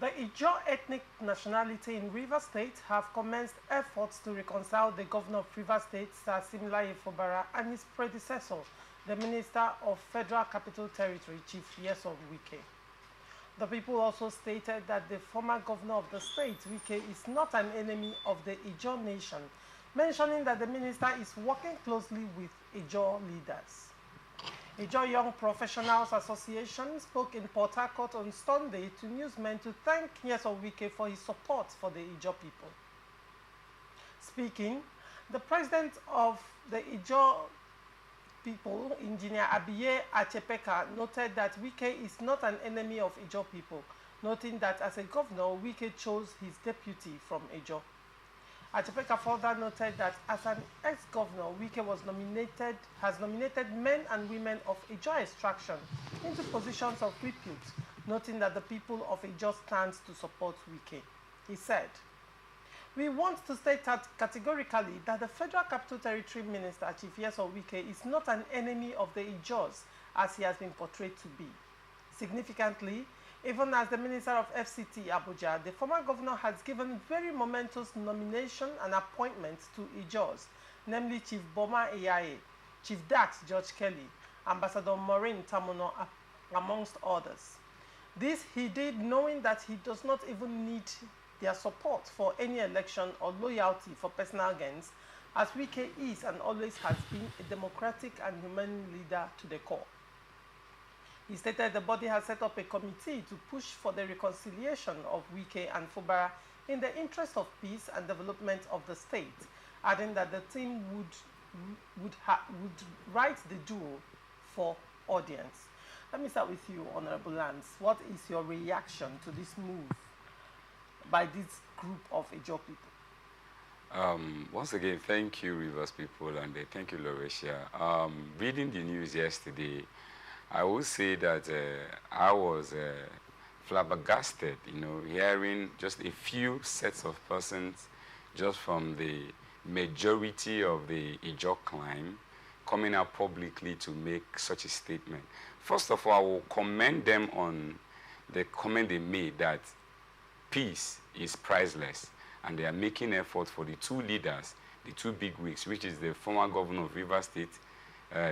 The Ijaw ethnic nationality in Rivers State have commenced efforts to reconcile the governor of Rivers State, Sir Siminalayi Fubara, and his predecessor, the Minister of Federal Capital Territory, Chief Nyesom Wike. The people also stated that the former governor of the state, Wike, is not an enemy of the Ijaw nation, mentioning that the minister is working closely with Ijaw leaders. Ijaw Young Professionals Association spoke in Port Harcourt on Sunday to newsmen to thank Nyesom Wike for his support for the Ijaw people. Speaking, the president of the Ijaw people, Engineer Abiye Achepeka, noted that Wike is not an enemy of Ijaw people, noting that as a governor, Wike chose his deputy from Ijaw. Achepeka further noted that as an ex-governor, Wike has nominated men and women of Ijaw extraction into positions of repute, noting that the people of Ijaw stands to support Wike. He said, "We want to state categorically that the Federal Capital Territory Minister, Chief Nyesom Wike, is not an enemy of the Ijaws as he has been portrayed to be. Significantly, even as the Minister of FCT Abuja, the former governor has given very momentous nomination and appointments to Ijaws, namely Chief Boma Eyaye, Chief Dax George Kelly, Ambassador Maureen Tamuno, amongst others. This he did knowing that he does not even need their support for any election or loyalty for personal gains, as Wike is and always has been a democratic and humane leader to the core." He stated the body has set up a committee to push for the reconciliation of Wike and Fubara in the interest of peace and development of the state, adding that the team would write the duo for audience. Let me start with you, Honorable Lance. What is your reaction to this move by this group of Ijaw people? Once again, thank you, Rivers people, and thank you, Lauretia. Reading the news yesterday, I would say that I was flabbergasted, hearing just a few sets of persons just from the majority of the Ijaw clan coming out publicly to make such a statement. First of all, I will commend them on the comment they made that peace is priceless, and they are making effort for the two leaders, the two big wigs, which is the former governor of Rivers State,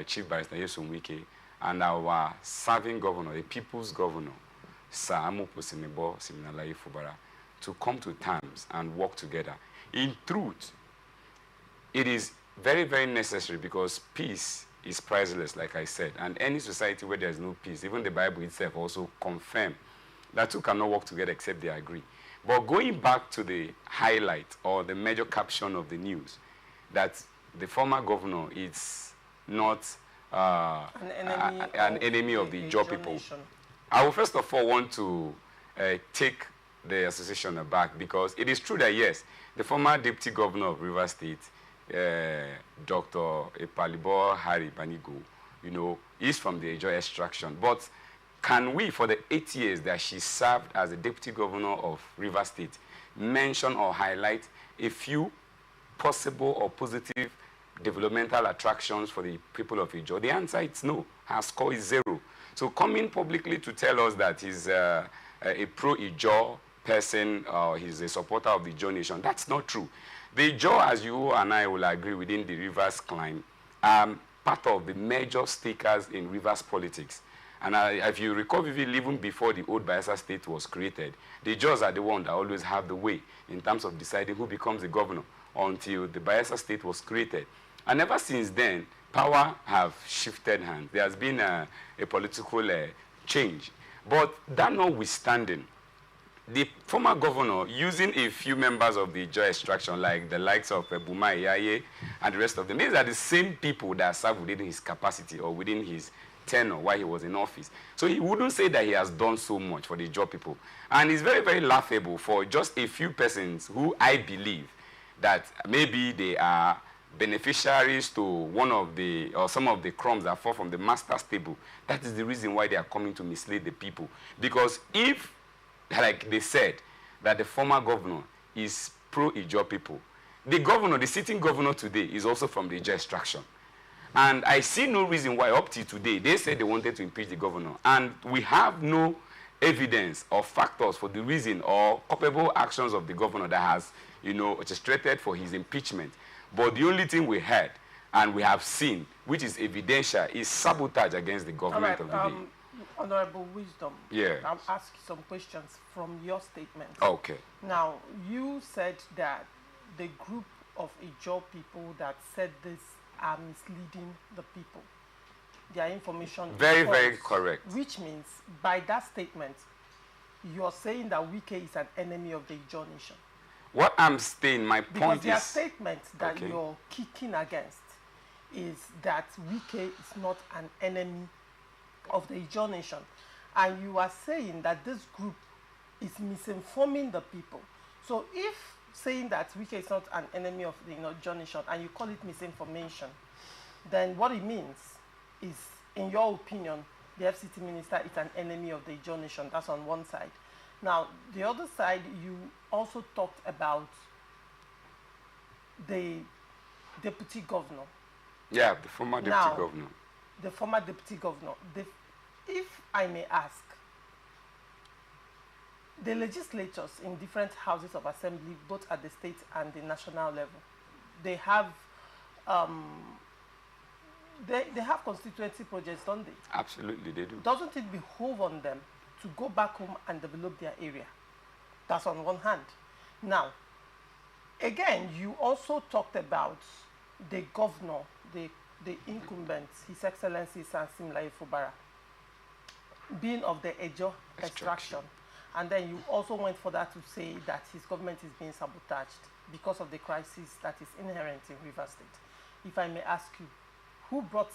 Chief Barrister Nyesom Wike, and our serving governor, the people's governor, Sir Siminalayi Fubara, to come to terms and work together. In truth, it is very, very necessary because peace is priceless, like I said, and any society where there is no peace, even the Bible itself also confirms that two cannot work together except they agree. But going back to the highlight or the major caption of the news, that the former governor is not an enemy of the Ijaw people. Nation. I will first of all want to take the association aback, because it is true that, yes, the former deputy governor of Rivers State, Dr. Epalibo Harry Banigo, is from the Ijaw extraction. But can we, for the 8 years that she served as the deputy governor of Rivers State, mention or highlight a few possible or positive developmental attractions for the people of Ijaw? The answer is no. Her score is 0. So coming publicly to tell us that he's a pro-Ijaw person or he's a supporter of the Ijaw nation, that's not true. The Ijaw, as you and I will agree, within the Rivers clan, are part of the major stakers in Rivers politics. And if you recall vividly, even before the old Bayelsa state was created, the Ijaws are the ones that always have the way in terms of deciding who becomes the governor until the Bayelsa state was created. And ever since then, power have shifted hands. There has been a political change. But that notwithstanding, the former governor, using a few members of the Ijaw extraction, like the likes of Boma Eyaye and the rest of them, these are the same people that serve within his capacity or within his tenure while he was in office. So he wouldn't say that he has done so much for the Ijaw people. And it's very, very laughable for just a few persons who I believe that maybe they are beneficiaries to one of the, or some of the crumbs that fall from the master's table. That is the reason why they are coming to mislead the people. Because if, like they said, that the former governor is pro-Ijaw people, the governor, the sitting governor today, is also from the Ijaw extraction. And I see no reason why up till today, they said they wanted to impeach the governor. And we have no evidence or factors for the reason or culpable actions of the governor that has, you know, orchestrated for his impeachment. But the only thing we heard and we have seen, which is evidential, is sabotage against the government of the day. Honorable Wisdom, yes. I'll ask you some questions from your statement. Okay. Now, you said that the group of Ijaw people that said this are misleading the people. Their information very, is false, very correct. Which means, by that statement, you're saying that Wike is an enemy of the Ijaw nation. What I'm saying, my point is... Because their statement that you're kicking against is that Wike is not an enemy of the Ijaw nation. And you are saying that this group is misinforming the people. So if saying that Wike is not an enemy of the Ijaw nation and you call it misinformation, then what it means is, in your opinion, the FCT minister is an enemy of the Ijaw nation. That's on one side. Now, the other side, you also talked about the deputy governor. Yeah, the former deputy governor. The former deputy governor. If I may ask, the legislatures in different houses of assembly, both at the state and the national level, they have they have constituency projects, don't they? Absolutely, they do. Doesn't it behove on them to go back home and develop their area? That's on one hand. Now, again, you also talked about the governor, the incumbent, His Excellency Siminalayi Fubara, being of the Ijaw extraction. And then you also went further to say that his government is being sabotaged because of the crisis that is inherent in Rivers State. If I may ask you, who brought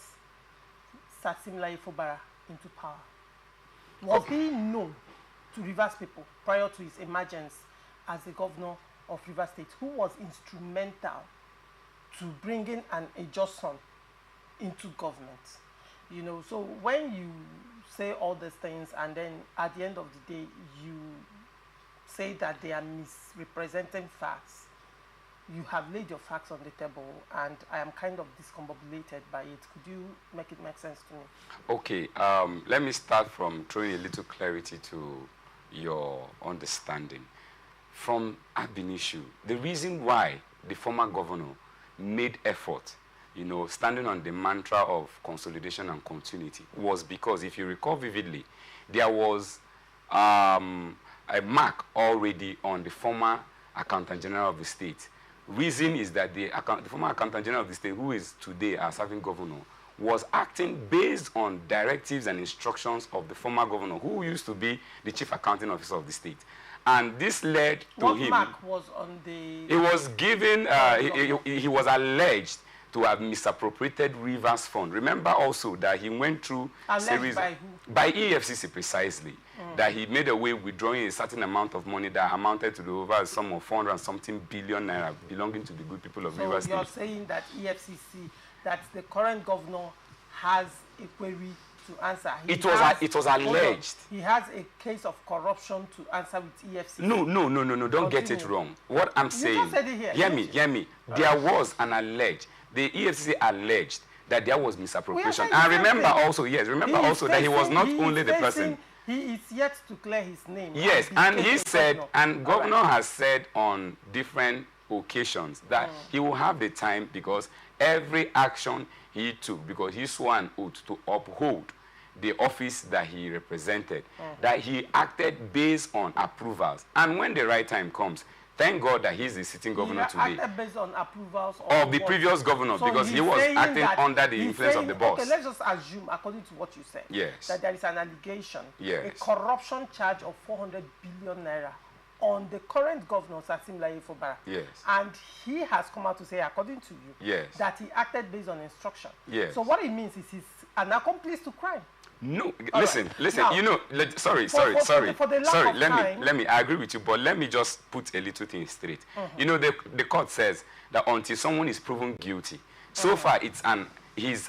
Siminalayi Fubara into power? Was he known to Rivers people prior to his emergence as the governor of Rivers State? Who was instrumental to bringing an Ijaw son into government? You know, so when you say all these things and then at the end of the day you say that they are misrepresenting facts, you have laid your facts on the table and I am kind of discombobulated by it. Could you make it make sense to me? Okay, let me start from throwing a little clarity to your understanding. From ab initio, the reason why the former governor made effort, you know, standing on the mantra of consolidation and continuity, was because, if you recall vividly, there was a mark already on the former Accountant General of the state. Reason is that the former Accountant General of the state, who is today our serving governor, was acting based on directives and instructions of the former governor, who used to be the chief accounting officer of the state. And this led to him... What mark was on the... He was given... he was alleged to have misappropriated Rivers Fund. Remember also that he went through series... By who? By EFCC precisely. That he made away withdrawing a certain amount of money that amounted to the over a sum of 400 and something billion naira belonging to the good people of Rivers State. So you're saying that EFCC, that the current governor has a query to answer. It was alleged. He has a case of corruption to answer with EFCC. No. Don't get it wrong. What I'm saying... You just said it here. Hear me. There was an alleged. The EFCC alleged that there was misappropriation. And remember also that he was not only the person... He is yet to clear his name. Yes, and he said, and governor has said on different occasions that he will have the time, because every action he took, because he swore an oath to uphold the office that he represented, that he acted based on approvals. And when the right time comes, thank God that he's the sitting governor today. He acted based on approvals of the previous governor, so because he was acting under the influence of the boss. Okay, let's just assume, according to what you said, that there is an allegation, a corruption charge of 400 billion naira on the current governor, Siminalayi Fubara. Yes. And he has come out to say, according to you, that he acted based on instruction. Yes. So what it means is he's an accomplice to crime. No, listen. Now, you know, sorry. Let me. I agree with you, but let me just put a little thing straight. You know, the court says that until someone is proven guilty, so far he's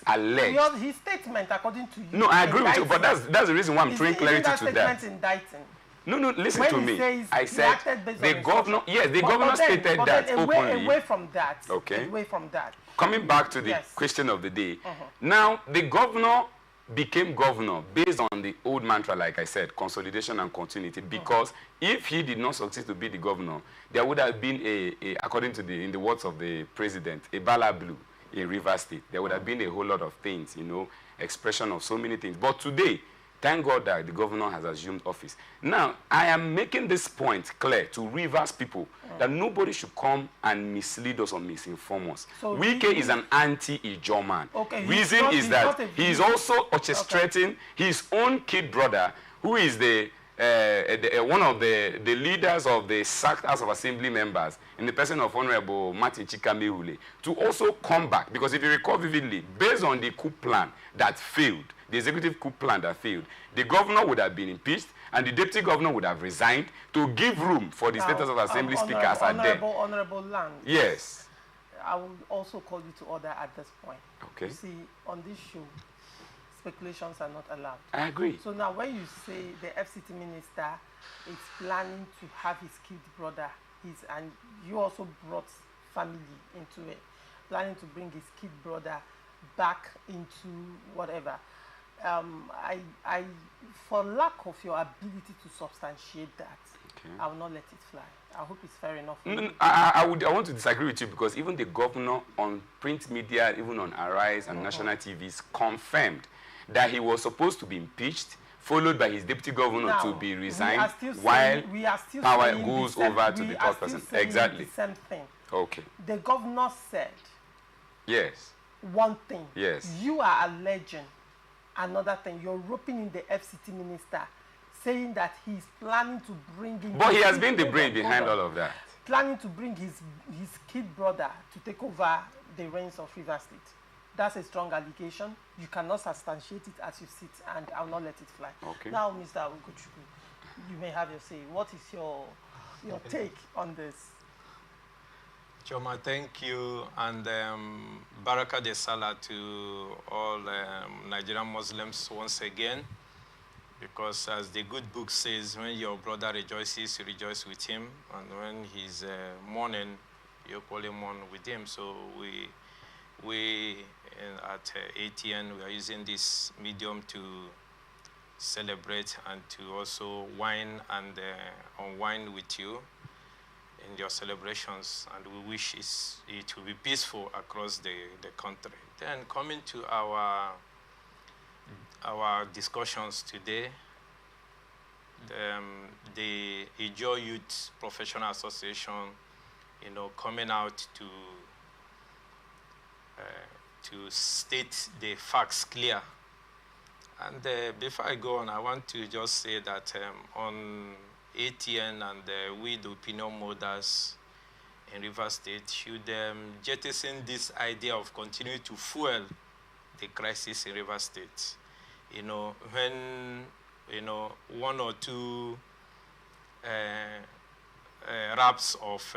alleged. His statement, according to you. No, I agree with you, but that's the reason why I'm throwing clarity to that. Indicting? No, listen to me. I said the governor. Yes, the governor stated that openly. Away from that. Okay. Away from that. Coming back to the question of the day. Now, the governor became governor based on the old mantra, like I said, consolidation and continuity, because if he did not succeed to be the governor, there would have been according to in the words of the president, a bala blue in Rivers State. There would have been a whole lot of things, you know, expression of so many things. But today, thank God that the governor has assumed office. Now, I am making this point clear to Rivers people that nobody should come and mislead us or misinform us. So Wike is an anti-Ijaw man. Okay, Reason is that he is also orchestrating his own kid brother, who is one of the leaders of the sacked House of Assembly members, in the person of Honorable Martin Chikamehule, to also come back. Because if you recall vividly, based on the coup plan that failed, the executive coup plan that failed, the governor would have been impeached and the deputy governor would have resigned to give room for the status of assembly speakers at them. Honorable Land. Yes. I will also call you to order at this point. Okay. You see, on this show, speculations are not allowed. I agree. So now when you say the FCT minister is planning to have his kid brother, and you also brought family into it, planning to bring his kid brother back into whatever. I for lack of your ability to substantiate that, I will not let it fly. I hope it's fair enough. I want to disagree with you, because even the governor on print media, even on Arise and national TVs, confirmed that he was supposed to be impeached, followed by his deputy governor to be resigned, while power goes over to the third person. Exactly. The same thing. Okay. The governor said, yes, one thing. Yes. You are alleging another thing. You're roping in the FCT minister, saying that he's planning to bring in... But he has been the brain behind all of that. Planning to bring his kid brother to take over the reins of Rivers State. That's a strong allegation. You cannot substantiate it as you sit, and I'll not let it fly. Okay. Now, Mr. Ugochukwu, you may have your say. What is your take on this? Choma, thank you, and Baraka de Salah to all Nigerian Muslims once again, because as the good book says, when your brother rejoices, you rejoice with him, and when he's mourning, you equally mourn with him. So we at ATN, we are using this medium to celebrate and to also wine and unwind with you in your celebrations, and we wish it will be peaceful across the country. Then coming to our discussions today, the Ijaw Youth Professional Association, you know, coming out to state the facts clear. And before I go on, I want to just say that on ATN and we, the opinion molders in Rivers State, should jettison this idea of continuing to fuel the crisis in Rivers State. You know, when, you know, one or two raps of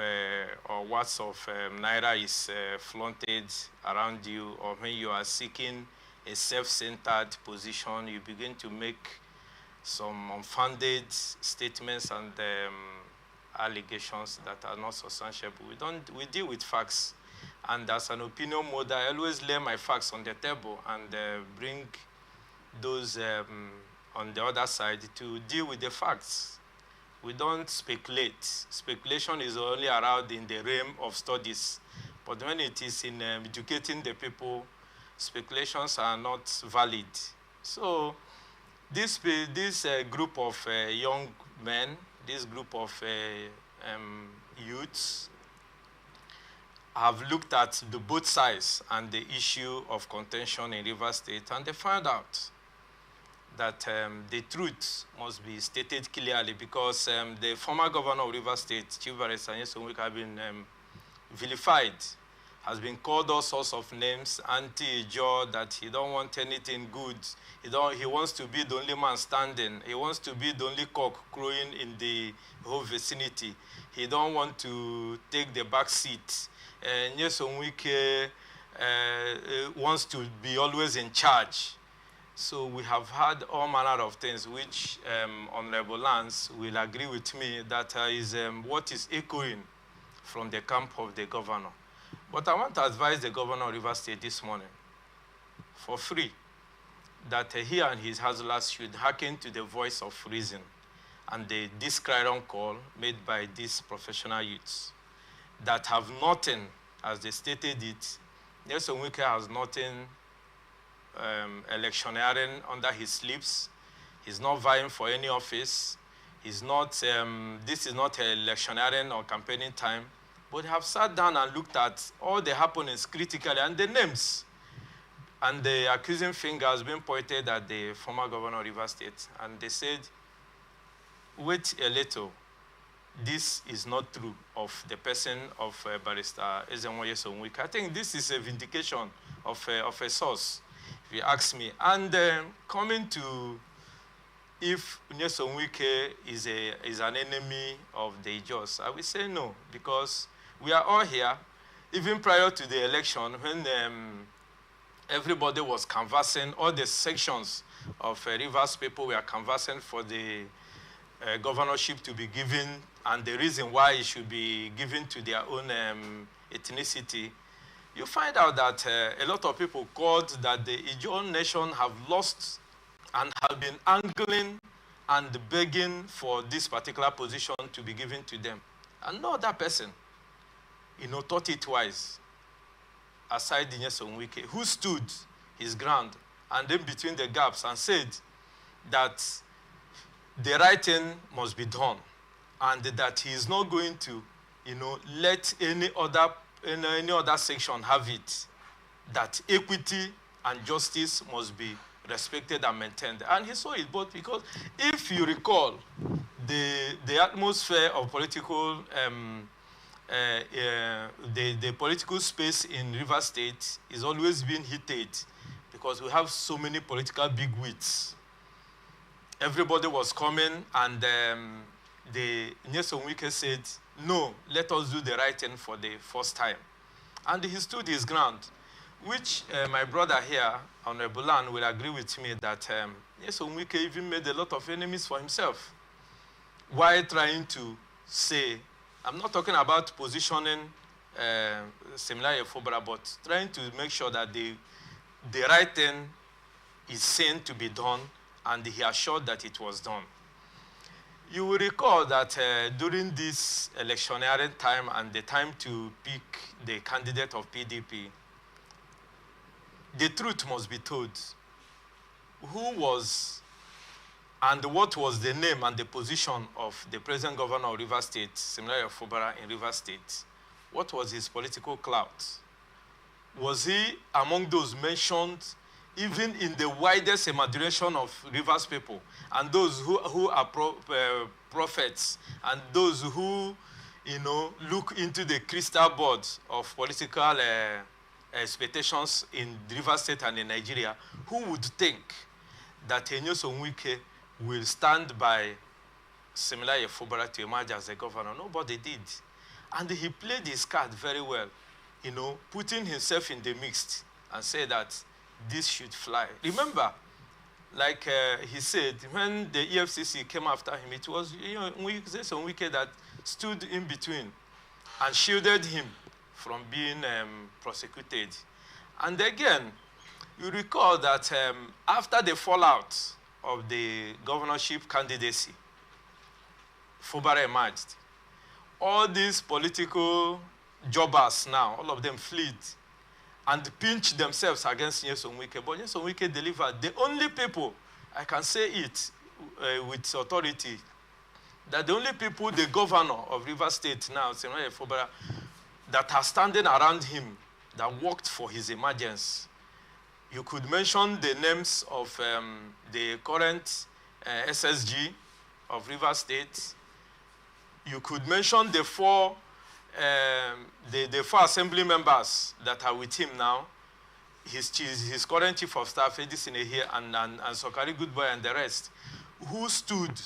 or watts of naira is flaunted around you, or when you are seeking a self-centered position, you begin to make some unfounded statements and allegations that are not substantiable. We deal with facts, and as an opinion molder, I always lay my facts on the table and bring those on the other side to deal with the facts. We don't speculate. Speculation is only allowed in the realm of studies, but when it is in educating the people, speculations are not valid. So this group of young men, this group of youths, have looked at the both sides and the issue of contention in Rivers State, and they found out that the truth must be stated clearly, because the former governor of Rivers State, Chief Barrister Nyesom Wike, has been vilified, has been called all sorts of names, anti-Ijaw, that he don't want anything good. He wants to be the only man standing. He wants to be the only cock crowing in the whole vicinity. He don't want to take the back seat. Nyesom Wike wants to be always in charge. So we have had all manner of things which Honorable Lance will agree with me that is what is echoing from the camp of the governor. But I want to advise the governor of Rivers State this morning, for free, that he and his hustlers should hearken to the voice of reason and this clarion call made by these professional youths that have nothing, as they stated it. Nyesom Wike has nothing electioneering under his lips. He's not vying for any office. He's not, this is not electioneering or campaigning time, but have sat down and looked at all the happenings critically and the names. And the accusing finger has been pointed at the former governor of Rivers State. And they said, wait a little. This is not true of the person of Barrister Nyesom Wike. I think this is a vindication of a source, if you ask me. And coming to if Nyesom Wike is an enemy of the Ijaws, I will say no, because we are all here, even prior to the election, when everybody was canvassing, all the sections of Rivers people were canvassing for the governorship to be given, and the reason why it should be given to their own ethnicity. You find out that a lot of people called that the Ijaw nation have lost and have been angling and begging for this particular position to be given to them. And no other person, thought it twice, aside Nyesom Wike, who stood his ground and then between the gaps and said that the right thing must be done and that he is not going to, let any other section have it, that equity and justice must be respected and maintained. And he saw it, but because if you recall, the atmosphere of political, the political space in Rivers State is always been heated because we have so many political bigwigs. Everybody was coming, and the Nyesom Wike said, no, let us do the right thing for the first time. And he stood his ground, which my brother here, Honorable Lan, will agree with me that Nyesom Wike even made a lot of enemies for himself while trying to say, I'm not talking about positioning Siminalayi Fubara, but trying to make sure that the right thing is seen to be done, and he assured that it was done. You will recall that during this electioneering time and the time to pick the candidate of PDP, the truth must be told. Who was and what was the name and the position of the present governor of Rivers State, Siminalayi Fubara in Rivers State? What was his political clout? Was he among those mentioned even in the widest imagination of Rivers people, and those who are prophets, and those who, look into the crystal ball of political expectations in Rivers State and in Nigeria, who would think that Nyesom Wike will stand by Siminalayi Fubara to emerge as a governor? Nobody did. And he played his card very well, putting himself in the mix and said that this should fly. Remember, like he said, when the EFCC came after him, it was Nyesom Wike that stood in between and shielded him from being prosecuted. And again, you recall that after the fallout of the governorship candidacy, Fubara emerged. All these political jobbers now, all of them fled and pinched themselves against Nyesom Wike. But Nyesom Wike delivered. The only people, I can say it with authority, that the only people, the governor of Rivers State now, Siminalayi Fubara, that are standing around him, that worked for his emergence. You could mention the names of the current SSG of Rivers State. You could mention the four assembly members that are with him now. His current chief of staff, Edison here, and Sokari Goodboy and the rest, who stood,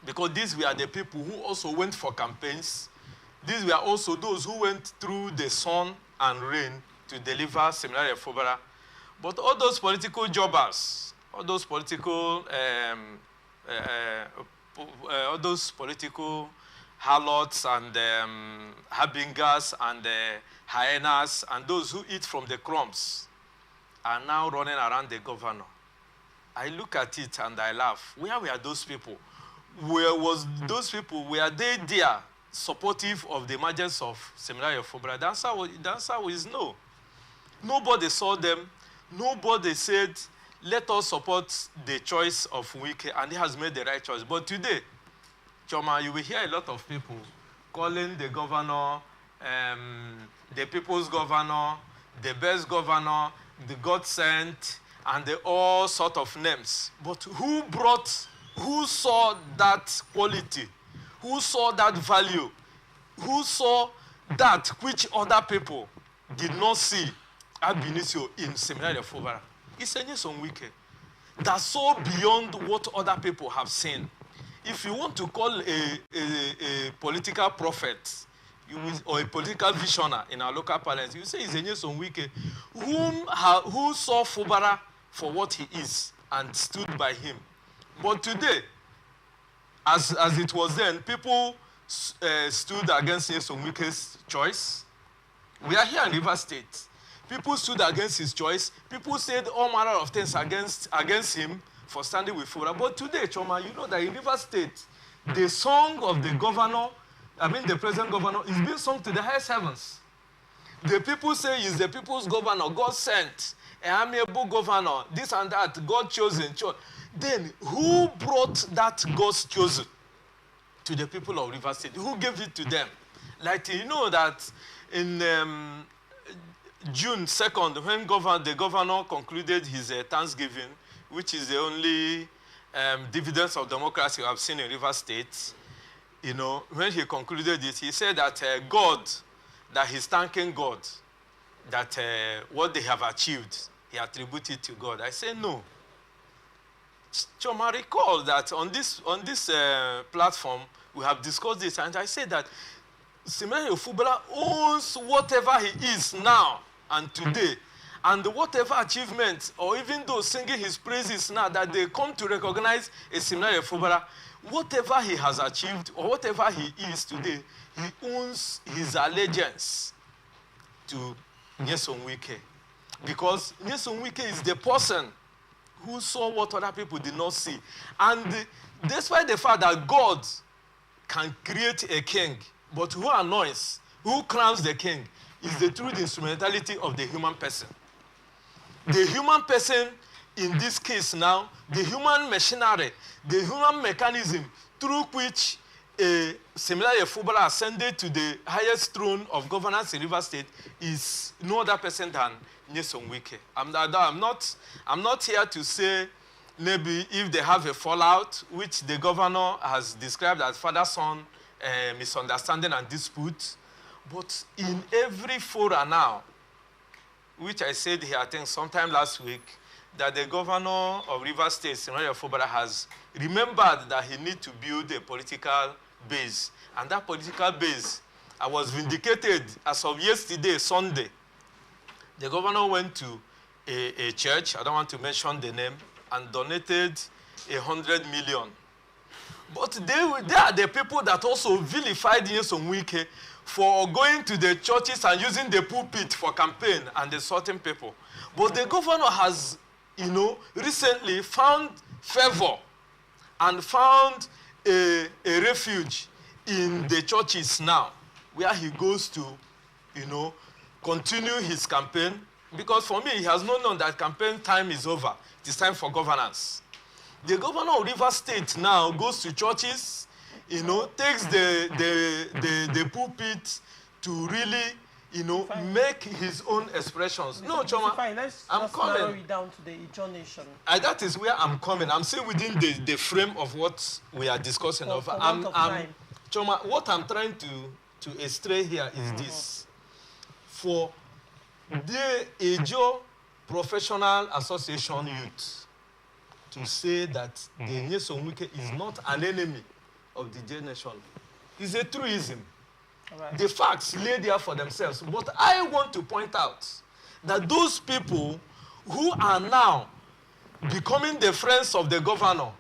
because these were the people who also went for campaigns. These were also those who went through the sun and rain to deliver Siminalayi Fubara. But all those political jobbers, all those political harlots and harbingers and hyenas and those who eat from the crumbs are now running around the governor. I look at it and I laugh. Where were those people? Where was those people? Were they there supportive of the emergence of Siminalayi Fubara? The answer is no. Nobody saw them. Nobody said, let us support the choice of Wike, and he has made the right choice. But today, Choma, you will hear a lot of people calling the governor, the people's governor, the best governor, the God sent, and all sort of names. But who saw that quality? Who saw that value? Who saw that which other people did not see ab initio in Siminalayi Fubara? It's a Nyesom Wike that saw beyond what other people have seen. If you want to call a political prophet, or a political visionary in our local parlance, you say he's a Nyesom Wike who saw Fubara for what he is and stood by him. But today, as it was then, people stood against Nyesom Wike's choice. We are here in River State. People stood against his choice. People said all manner of things against him for standing with Fubara. But today, Choma, you know that in River State, the song of the governor, the present governor, is being sung to the highest heavens. The people say he's the people's governor, God sent, an amiable governor, this and that, God chosen. Then, who brought that God's chosen to the people of River State? Who gave it to them? Like, you know that in June 2nd, when the governor concluded his Thanksgiving, which is the only dividends of democracy we have seen in River State, you know, when he concluded it, he said that that he's thanking God, that what they have achieved, he attributed to God. I say no. Choma, recall that on this platform, we have discussed this, and I said that Siminalayi Fubara owns whatever he is now and today, and whatever achievement, or even those singing his praises now, that they come to recognize a Siminalayi Fubara, whatever he has achieved or whatever he is today, he owns his allegiance to Nyesom Wike. Because Nyesom Wike is the person who saw what other people did not see. And despite the fact that God can create a king, but who anoints, who crowns the king, is the true instrumentality of the human person. The human person, in this case now, the human machinery, the human mechanism through which Siminalayi Fubara ascended to the highest throne of governance in River State is no other person than Nyesom Wike. I'm not here to say maybe if they have a fallout, which the governor has described as father-son misunderstanding and dispute, but in every fora now, which I said here, I think sometime last week, that the governor of River State, Siminalayi Fubara, has remembered that he needs to build a political base. And that political base, I was vindicated as of yesterday, Sunday. The governor went to a church, I don't want to mention the name, and donated 100 million. But they are the people that also vilified Nyesom Wike for going to the churches and using the pulpit for campaign and insulting people. But the governor has, you know, recently found favor and found a refuge in the churches now, where he goes to, you know, continue his campaign. Because for me, he has not known that campaign time is over. It is time for governance. The governor of River State now goes to churches, you know, takes the pulpit to really, you know, make his own expressions. No, Choma, I'm coming. Narrow it down to the Ijaw nation. That is where I'm coming. I'm still within the frame of what we are discussing. Choma, what I'm trying to estray here is this. For the Ijaw Professional Association youth to say that the Nyesom Wike is not an enemy of the Ijaw nation is a truism. Right. The facts lay there for themselves. But I want to point out that those people who are now becoming the friends of the governor,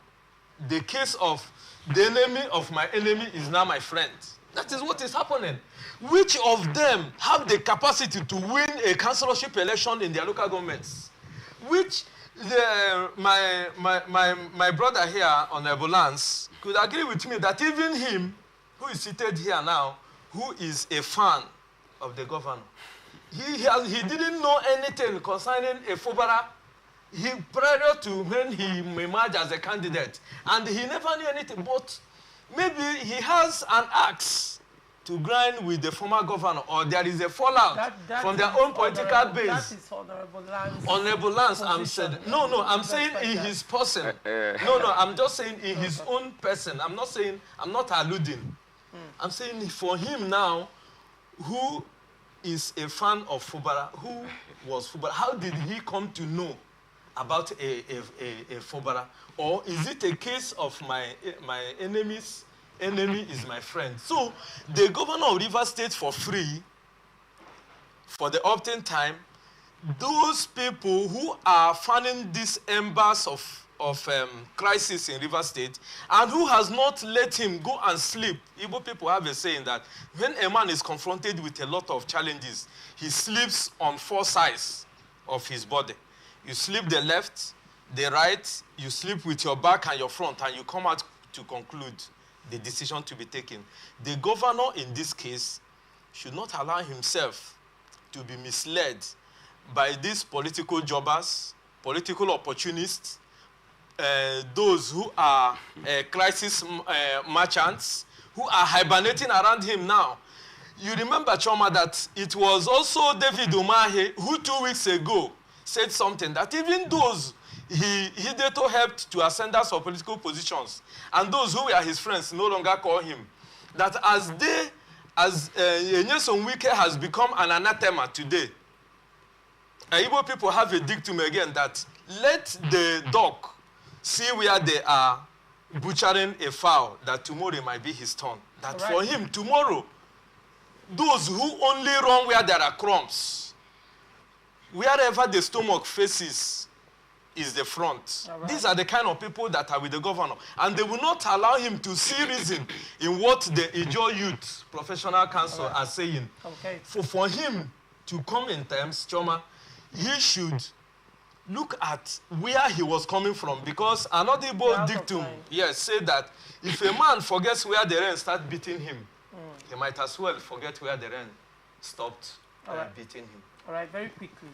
the case of the enemy of my enemy is now my friend. That is what is happening. Which of them have the capacity to win a councillorship election in their local governments? Which my brother here on Lance could agree with me that even him, who is seated here now, who is a fan of the governor, he didn't know anything concerning a Fubara. Prior to when he emerged as a candidate, and he never knew anything, but maybe he has an axe to grind with the former governor, or there is a fallout from their own political base. That is Honorable Lance. Honorable Lance, I'm saying. No, I'm saying in his person. No, I'm just saying in his own person. I'm not alluding. I'm saying for him now, who is a fan of Fubara, who was Fubara, how did he come to know about a Fubara? Or is it a case of my enemy's enemy is my friend? So the governor of Rivers State for free, for the opt-in time, those people who are fanning these embers of crisis in Rivers State and who has not let him go and sleep. Igbo people have a saying that when a man is confronted with a lot of challenges, he sleeps on 4 sides of his body. You sleep the left, the right, you sleep with your back and your front, and you come out to conclude the decision to be taken. The governor in this case should not allow himself to be misled by these political jobbers, political opportunists, those who are crisis merchants, who are hibernating around him now. You remember, Choma, that it was also David Umahi who 2 weeks ago said something that even those he hitherto helped to ascendants of political positions and those who were his friends no longer call him. That as Nyesom Wike has become an anathema today, Igbo people have a dictum again that let the dog see where they are butchering a fowl, that tomorrow might be his turn. That for him, tomorrow, those who only run where there are crumbs, wherever the stomach faces is the front. These are the kind of people that are with the governor. And they will not allow him to see reason in what the Ijaw Youth Professional Council are saying. For him to come in terms, Choma, he should look at where he was coming from, because another bold dictum, say that if a man forgets where the rain starts beating him, he might as well forget where the rain stopped beating him. All right, very quickly.